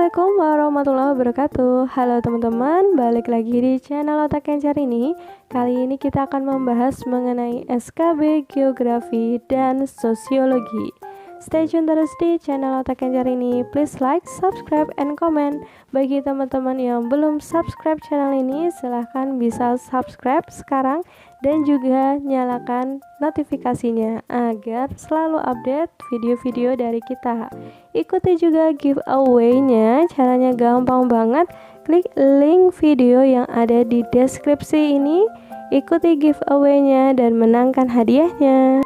Assalamualaikum warahmatullahi wabarakatuh. Halo teman-teman, balik lagi di channel Otak Kencar ini. Kali ini kita akan membahas mengenai SKB, Geografi, dan Sosiologi. Stay tune terus di channel Otak Kencar ini. Please like, subscribe, and comment. Bagi teman-teman yang belum subscribe channel ini, silahkan bisa subscribe sekarang dan juga nyalakan notifikasinya agar selalu update video-video dari kita. Ikuti juga giveaway-nya, caranya gampang banget. Klik link video yang ada di deskripsi ini, ikuti giveaway-nya dan menangkan hadiahnya.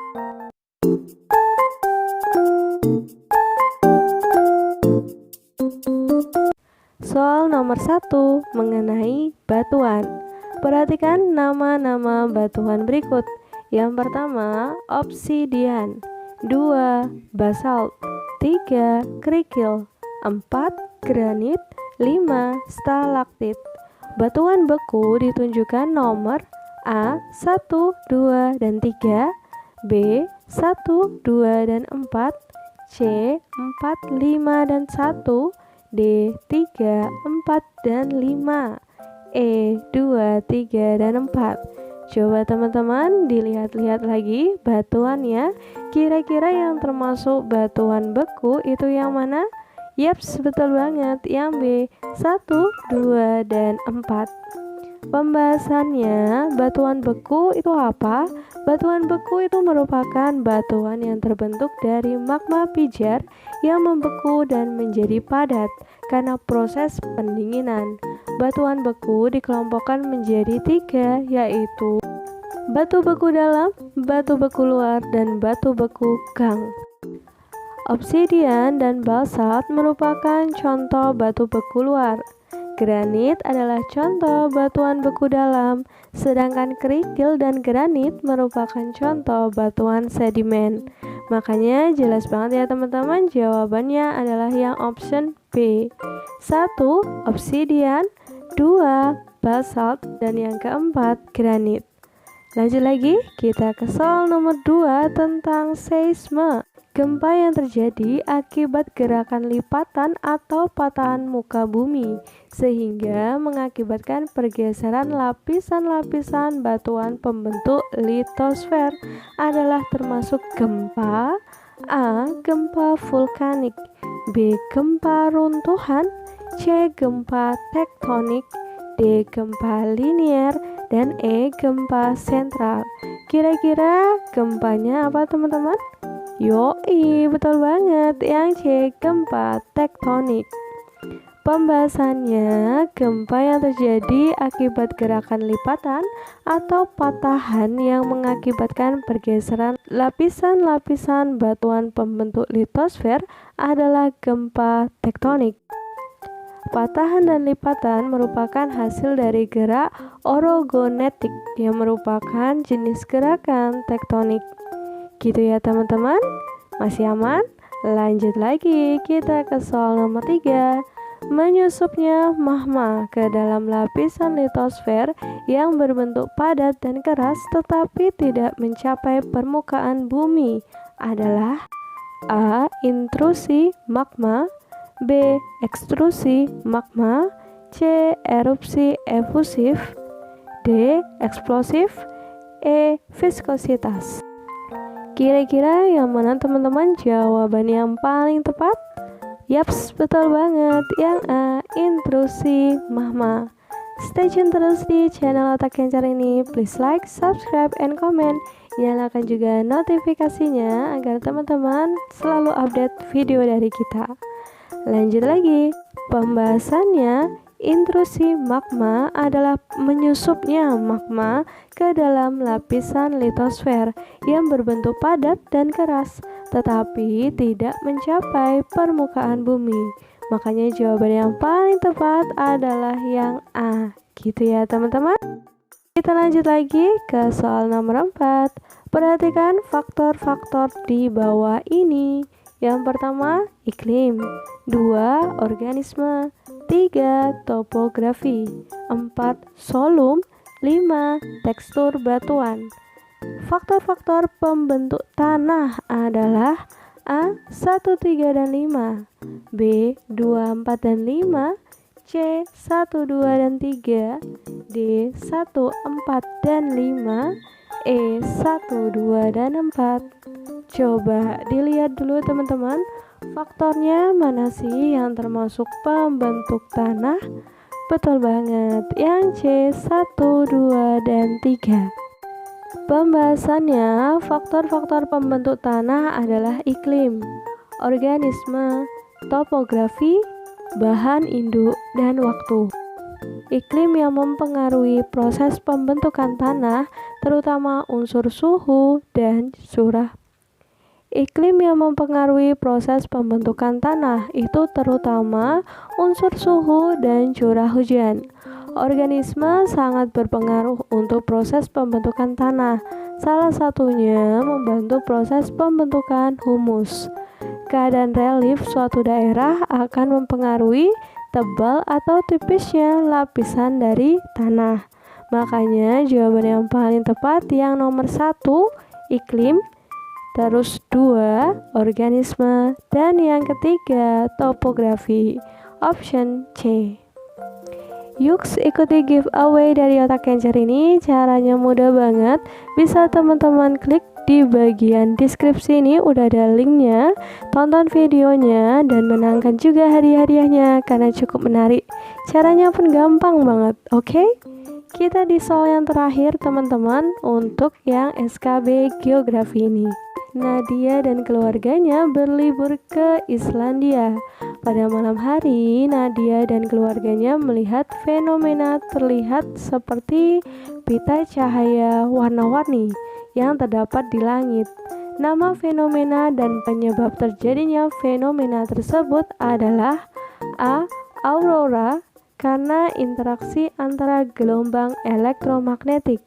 Soal nomor 1 mengenai batuan. Perhatikan nama-nama batuan berikut. Yang pertama, obsidian. 2. Basalt. 3. Kerikil. 4. Granit. 5. Stalaktit. Batuan beku ditunjukkan nomor A. 1, 2, dan 3, B. 1, 2, dan 4, C. 4, 5, dan 1, D. 3, 4, dan 5, E. 2, 3, dan 4. Coba teman-teman dilihat-lihat lagi batuannya. Kira-kira yang termasuk batuan beku itu yang mana? Yaps, betul banget, yang B. 1, 2, dan 4. Pembahasannya, batuan beku itu apa? Batuan beku itu merupakan batuan yang terbentuk dari magma pijar yang membeku dan menjadi padat karena proses pendinginan. Batuan beku dikelompokkan menjadi 3, yaitu batu beku dalam, batu beku luar, dan batu beku gang. Obsidian dan basalt merupakan contoh batu beku luar. Granit adalah contoh batuan beku dalam, sedangkan kerikil dan granit merupakan contoh batuan sedimen. Makanya jelas banget ya teman-teman, jawabannya adalah yang option B. 1. Obsidian, 2. Basalt, dan yang keempat granit. Lanjut lagi, kita ke soal nomor 2 tentang seisme. Gempa yang terjadi akibat gerakan lipatan atau patahan muka bumi, sehingga mengakibatkan pergeseran lapisan-lapisan batuan pembentuk litosfer adalah termasuk gempa A. Gempa vulkanik, B. Gempa runtuhan, C. Gempa tektonik, D. Gempa linier, dan E. Gempa sentral. Kira-kira gempanya apa teman-teman? Yoi, betul banget, yang C. Gempa tektonik. Pembahasannya, gempa yang terjadi akibat gerakan lipatan atau patahan yang mengakibatkan pergeseran lapisan-lapisan batuan pembentuk litosfer adalah gempa tektonik. Patahan dan lipatan merupakan hasil dari gerak orogonetik yang merupakan jenis gerakan tektonik. Gitu ya teman-teman, masih aman? Lanjut lagi, kita ke soal nomor 3. Menyusupnya magma ke dalam lapisan litosfer yang berbentuk padat dan keras tetapi tidak mencapai permukaan bumi adalah A. Intrusi magma, B. Ekstrusi magma, C. Erupsi efusif, D. Eksplosif, E. Viskositas. Kira-kira yang mana teman-teman jawaban yang paling tepat? Yaps, betul banget, yang A. Intrusi magma. Stay tune terus di channel Otak Kencar ini. Please like, subscribe, and comment. Nyalakan juga notifikasinya agar teman-teman selalu update video dari kita. Lanjut lagi, pembahasannya. Intrusi magma adalah menyusupnya magma ke dalam lapisan litosfer yang berbentuk padat dan keras, tetapi tidak mencapai permukaan bumi. Makanya jawaban yang paling tepat adalah yang A. Gitu ya teman-teman. Kita lanjut lagi ke soal nomor 4. Perhatikan faktor-faktor di bawah ini. Yang pertama, iklim. 2. Organisme. 3. Topografi. 4. Solum. 5. Tekstur batuan. Faktor-faktor pembentuk tanah adalah A. 1, 3, dan 5, B. 2, 4, dan 5, C. 1, 2, dan 3, D. 1, 4, dan 5, E. 1, 2, dan 4. Coba dilihat dulu teman-teman, faktornya mana sih yang termasuk pembentuk tanah? Betul banget, yang C. 1, 2, dan 3. Pembahasannya, faktor-faktor pembentuk tanah adalah iklim, organisme, topografi, bahan induk, dan waktu. Iklim yang mempengaruhi proses pembentukan tanah, terutama unsur suhu dan curah. Iklim yang mempengaruhi proses pembentukan tanah itu terutama unsur suhu dan curah hujan. Organisme sangat berpengaruh untuk proses pembentukan tanah. Salah satunya membantu proses pembentukan humus. Keadaan relief suatu daerah akan mempengaruhi tebal atau tipisnya lapisan dari tanah. Makanya jawaban yang paling tepat yang nomor 1, iklim, terus 2, organisme, dan yang ketiga, topografi. Option C. Yuk ikuti giveaway dari Otak Kencer ini. Caranya mudah banget. Bisa teman-teman klik di bagian deskripsi ini, udah ada linknya. Tonton videonya dan menangkan juga hadiah-hadiahnya karena cukup menarik. Caranya pun gampang banget. Oke? Kita di soal yang terakhir teman-teman untuk yang SKB Geografi ini. Nadia dan keluarganya berlibur ke Islandia. Pada malam hari, Nadia dan keluarganya melihat fenomena terlihat seperti pita cahaya warna-warni yang terdapat di langit. Nama fenomena dan penyebab terjadinya fenomena tersebut adalah A. Aurora, karena interaksi antara gelombang elektromagnetik,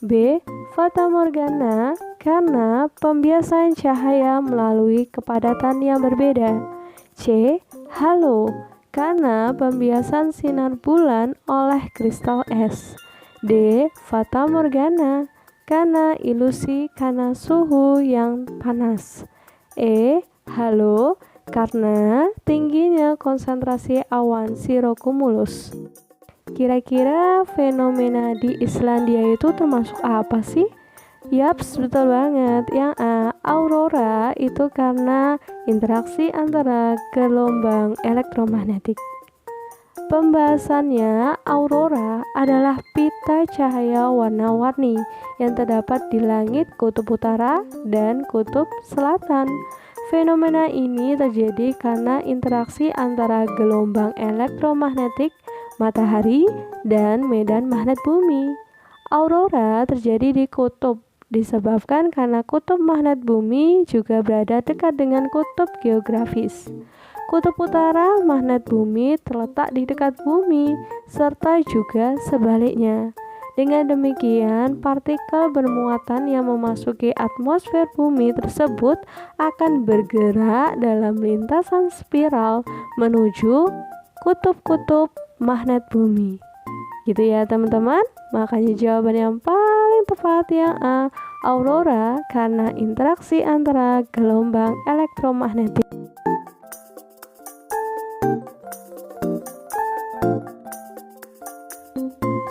B. Fata Morgana, karena pembiasan cahaya melalui kepadatan yang berbeda, C. Halo, karena pembiasan sinar bulan oleh kristal es, D. Fata Morgana, karena ilusi karena suhu yang panas, E. Halo, karena tingginya konsentrasi awan sirocumulus. Kira-kira fenomena di Islandia itu termasuk apa sih? Yaps, betul banget. Yang A, aurora itu karena interaksi antara gelombang elektromagnetik. Pembahasannya, aurora adalah pita cahaya warna-warni yang terdapat di langit kutub utara dan kutub selatan. Fenomena ini terjadi karena interaksi antara gelombang elektromagnetik matahari dan medan magnet bumi. Aurora terjadi di kutub disebabkan karena kutub magnet bumi juga berada dekat dengan kutub geografis. Kutub utara magnet bumi terletak di dekat bumi, serta juga sebaliknya. Dengan demikian, partikel bermuatan yang memasuki atmosfer bumi tersebut akan bergerak dalam lintasan spiral menuju kutub-kutub magnet bumi. Gitu ya teman-teman. Makanya jawaban yang paling tepat yang A, aurora, karena interaksi antara gelombang elektromagnetik.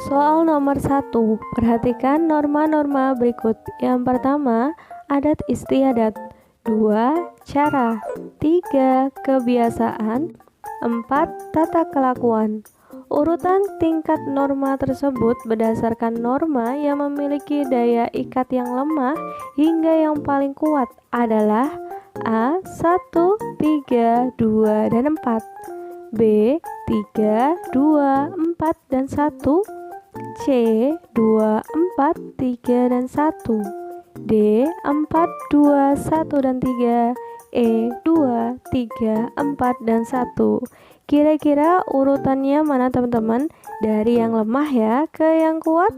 Soal nomor 1, perhatikan norma-norma berikut. Yang pertama, adat istiadat. 2, cara. 3, kebiasaan. 4, tata kelakuan. Urutan tingkat norma tersebut berdasarkan norma yang memiliki daya ikat yang lemah hingga yang paling kuat adalah A. 1, 3, 2, dan 4, B. 3, 2, 4, dan 1, C. 2, 4, 3, dan 1, D. 4, 2, 1, dan 3, E. 2, 3, 4, dan 1. Kira-kira urutannya mana teman-teman? Dari yang lemah ya ke yang kuat?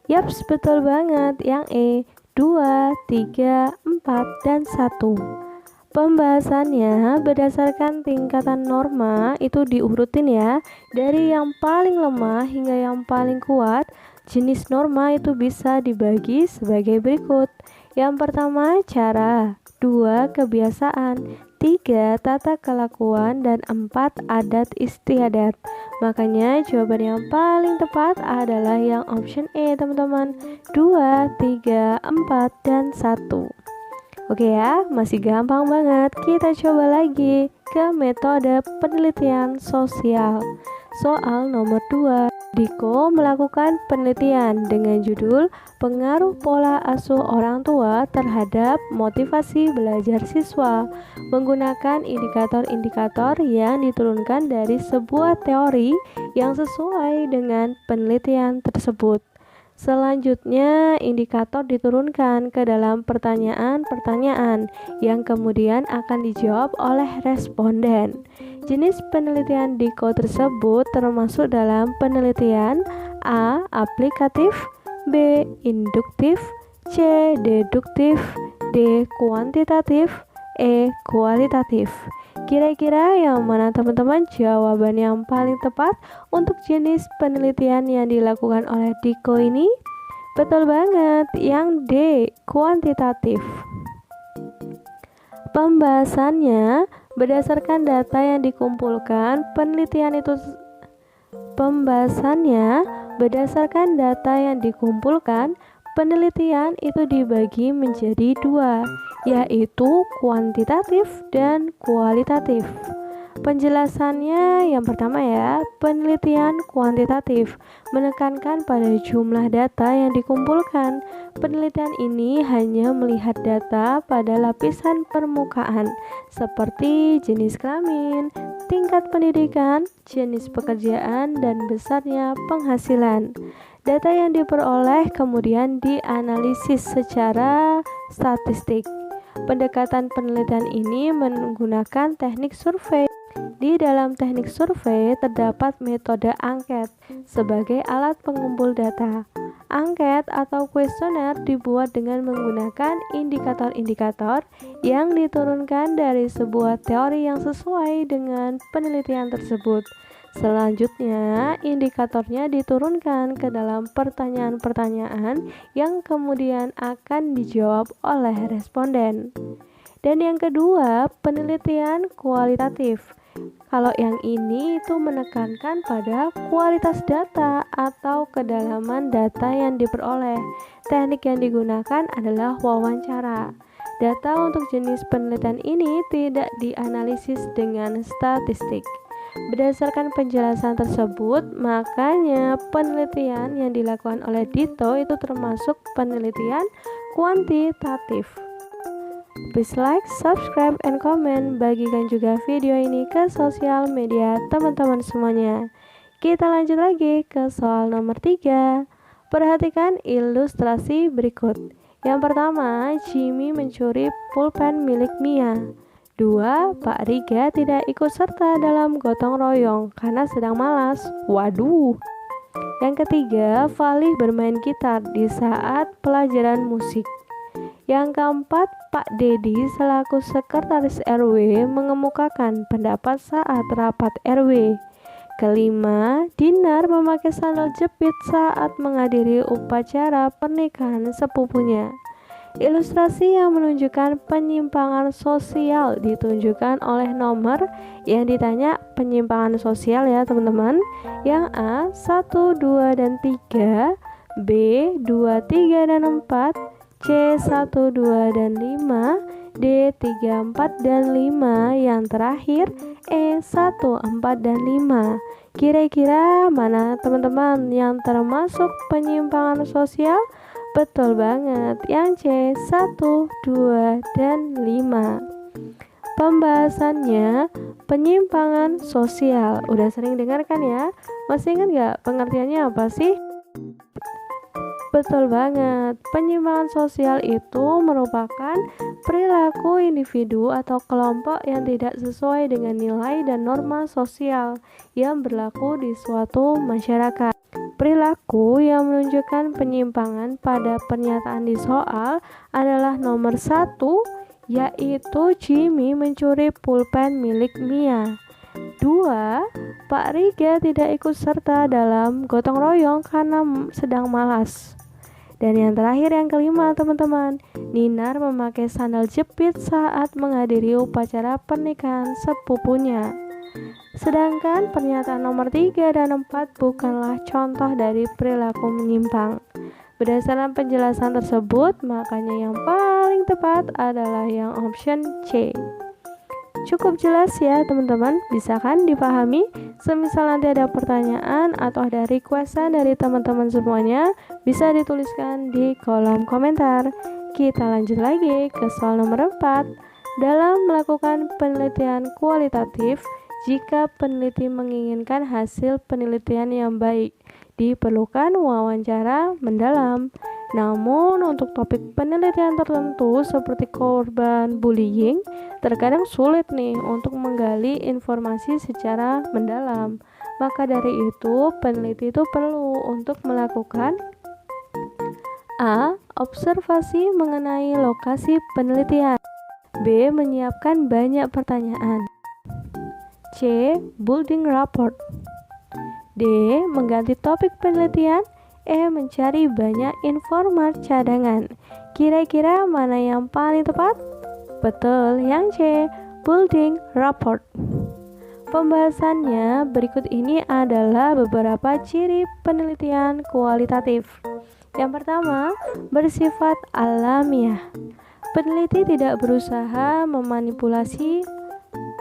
Yaps, betul banget. Yang E. 2, 3, 4, dan 1. Pembahasannya berdasarkan tingkatan norma itu diurutin ya. Dari yang paling lemah hingga yang paling kuat. Jenis norma itu bisa dibagi sebagai berikut. Yang pertama, cara. 2. Kebiasaan, 3. Tata kelakuan, dan 4. Adat istiadat. Makanya jawaban yang paling tepat adalah yang option E teman-teman, 2, 3, 4, dan 1. Oke ya, masih gampang banget. Kita coba lagi ke metode penelitian sosial. Soal nomor 2. Diko melakukan penelitian dengan judul Pengaruh Pola Asuh Orang Tua Terhadap Motivasi Belajar Siswa, menggunakan indikator-indikator yang diturunkan dari sebuah teori yang sesuai dengan penelitian tersebut. Selanjutnya, indikator diturunkan ke dalam pertanyaan-pertanyaan yang kemudian akan dijawab oleh responden. Jenis penelitian Diko tersebut termasuk dalam penelitian A. Aplikatif, B. Induktif, C. Deduktif, D. Kuantitatif, E. Kualitatif. Kira-kira yang mana teman-teman jawaban yang paling tepat untuk jenis penelitian yang dilakukan oleh Diko ini? Betul banget, yang D, kuantitatif. Pembahasannya berdasarkan data yang dikumpulkan, penelitian itu dibagi menjadi 2, yaitu kuantitatif dan kualitatif. Penjelasannya yang pertama ya, penelitian kuantitatif menekankan pada jumlah data yang dikumpulkan. Penelitian ini hanya melihat data pada lapisan permukaan seperti jenis kelamin, tingkat pendidikan, jenis pekerjaan, dan besarnya penghasilan. Data yang diperoleh kemudian dianalisis secara statistik. Pendekatan penelitian ini menggunakan teknik survei. Di dalam teknik survei terdapat metode angket sebagai alat pengumpul data. Angket atau kuesioner dibuat dengan menggunakan indikator-indikator yang diturunkan dari sebuah teori yang sesuai dengan penelitian tersebut. Selanjutnya, indikatornya diturunkan ke dalam pertanyaan-pertanyaan yang kemudian akan dijawab oleh responden. Dan yang kedua, penelitian kualitatif. Kalau yang ini itu menekankan pada kualitas data atau kedalaman data yang diperoleh. Teknik yang digunakan adalah wawancara. Data untuk jenis penelitian ini tidak dianalisis dengan statistik. Berdasarkan penjelasan tersebut, makanya penelitian yang dilakukan oleh Dito itu termasuk penelitian kuantitatif. Please like, subscribe, and comment. Bagikan juga video ini ke sosial media teman-teman semuanya. Kita lanjut lagi ke soal nomor 3. Perhatikan ilustrasi berikut. Yang pertama, Jimmy mencuri pulpen milik Mia. 2. Pak Riga tidak ikut serta dalam gotong royong karena sedang malas. Waduh. Yang ketiga, Falih bermain gitar di saat pelajaran musik. Yang keempat, Pak Dedi selaku sekretaris RW mengemukakan pendapat saat rapat RW. Kelima, Dinar memakai sandal jepit saat menghadiri upacara pernikahan sepupunya. Ilustrasi yang menunjukkan penyimpangan sosial ditunjukkan oleh nomor yang ditanya penyimpangan sosial ya teman-teman. Yang A, 1, 2, dan 3, B, 2, 3, dan 4, C, 1, 2, dan 5, D, 3, 4, dan 5, yang terakhir E, 1, 4, dan 5. Kira-kira mana teman-teman yang termasuk penyimpangan sosial? Betul banget, yang C, 1, 2, dan 5. Pembahasannya penyimpangan sosial. Udah sering dengarkan ya? Masih ingat gak pengertiannya apa sih? Betul banget, penyimpangan sosial itu merupakan perilaku individu atau kelompok yang tidak sesuai dengan nilai dan norma sosial yang berlaku di suatu masyarakat. Perilaku yang menunjukkan penyimpangan pada pernyataan di soal adalah nomor 1, yaitu Jimmy mencuri pulpen milik Mia. 2. Pak Riga tidak ikut serta dalam gotong royong karena sedang malas. Dan yang terakhir yang kelima teman-teman, Ninar memakai sandal jepit saat menghadiri upacara pernikahan sepupunya. Sedangkan pernyataan nomor 3 dan 4 bukanlah contoh dari perilaku menyimpang. Berdasarkan penjelasan tersebut, makanya yang paling tepat adalah yang option C. Cukup jelas ya teman-teman, bisa kan dipahami? Semisal nanti ada pertanyaan atau ada requestan dari teman-teman semuanya, bisa dituliskan di kolom komentar. Kita lanjut lagi ke soal nomor 4. Dalam melakukan penelitian kualitatif, jika peneliti menginginkan hasil penelitian yang baik, diperlukan wawancara mendalam. Namun untuk topik penelitian tertentu seperti korban bullying, terkadang sulit nih untuk menggali informasi secara mendalam. Maka dari itu, peneliti itu perlu untuk melakukan A. Observasi mengenai lokasi penelitian. B. Menyiapkan banyak pertanyaan. C. Building rapport. D. Mengganti topik penelitian. E. Mencari banyak informasi cadangan. Kira-kira mana yang paling tepat? Betul, yang C. Building rapport. Pembahasannya berikut ini adalah beberapa ciri penelitian kualitatif. Yang pertama, bersifat alamiah. Peneliti tidak berusaha memanipulasi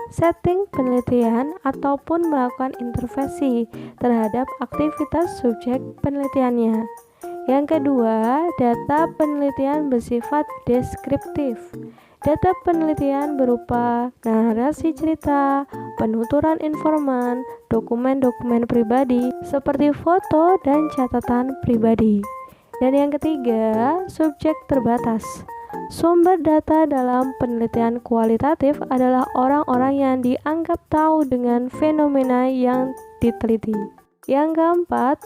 setting penelitian ataupun melakukan intervensi terhadap aktivitas subjek penelitiannya. Yang kedua, data penelitian bersifat deskriptif. Data penelitian berupa narasi cerita, penuturan informan, dokumen-dokumen pribadi seperti foto dan catatan pribadi. Dan yang ketiga, subjek terbatas. Sumber data dalam penelitian kualitatif adalah orang-orang yang dianggap tahu dengan fenomena yang diteliti. Yang keempat,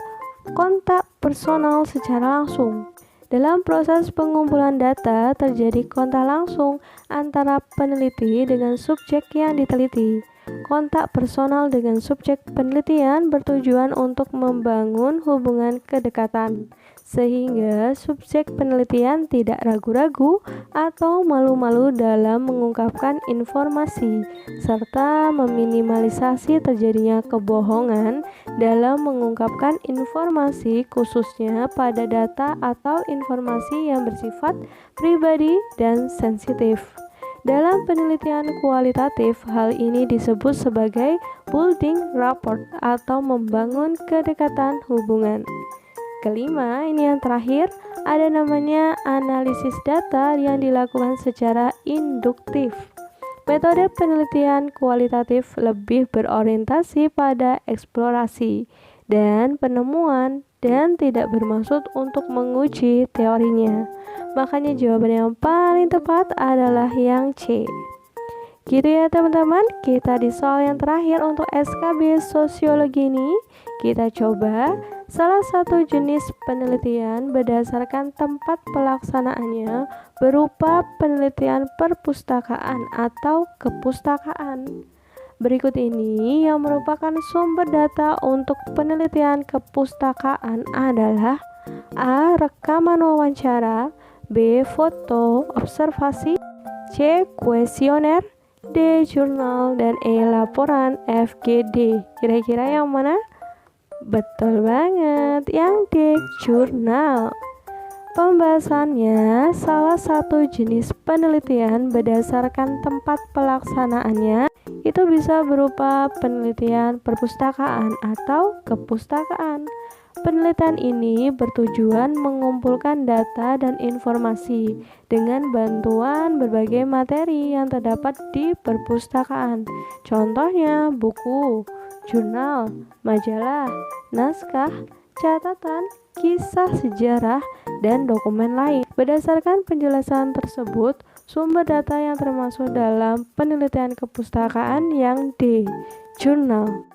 kontak personal secara langsung. Dalam proses pengumpulan data terjadi kontak langsung antara peneliti dengan subjek yang diteliti. Kontak personal dengan subjek penelitian bertujuan untuk membangun hubungan kedekatan, sehingga subjek penelitian tidak ragu-ragu atau malu-malu dalam mengungkapkan informasi, serta meminimalisasi terjadinya kebohongan dalam mengungkapkan informasi, khususnya pada data atau informasi yang bersifat pribadi dan sensitif. Dalam penelitian kualitatif, hal ini disebut sebagai building rapport atau membangun kedekatan hubungan. Kelima, ini yang terakhir, ada namanya analisis data yang dilakukan secara induktif. Metode penelitian kualitatif lebih berorientasi pada eksplorasi dan penemuan dan tidak bermaksud untuk menguji teorinya. Makanya jawaban yang paling tepat adalah yang C. Gitu ya teman-teman, kita di soal yang terakhir untuk SKB Sosiologi ini, kita coba salah satu jenis penelitian berdasarkan tempat pelaksanaannya berupa penelitian perpustakaan atau kepustakaan. Berikut ini yang merupakan sumber data untuk penelitian kepustakaan adalah A. Rekaman wawancara, B. Foto observasi, C. Kuesioner, D. Jurnal, dan E. Laporan FGD. Kira-kira yang mana? Betul banget, yang D. Jurnal. Pembahasannya, salah satu jenis penelitian berdasarkan tempat pelaksanaannya itu bisa berupa penelitian perpustakaan atau kepustakaan. Penelitian ini bertujuan mengumpulkan data dan informasi dengan bantuan berbagai materi yang terdapat di perpustakaan. Contohnya buku, jurnal, majalah, naskah, catatan, kisah sejarah, dan dokumen lain. Berdasarkan penjelasan tersebut, sumber data yang termasuk dalam penelitian kepustakaan yang D. Jurnal.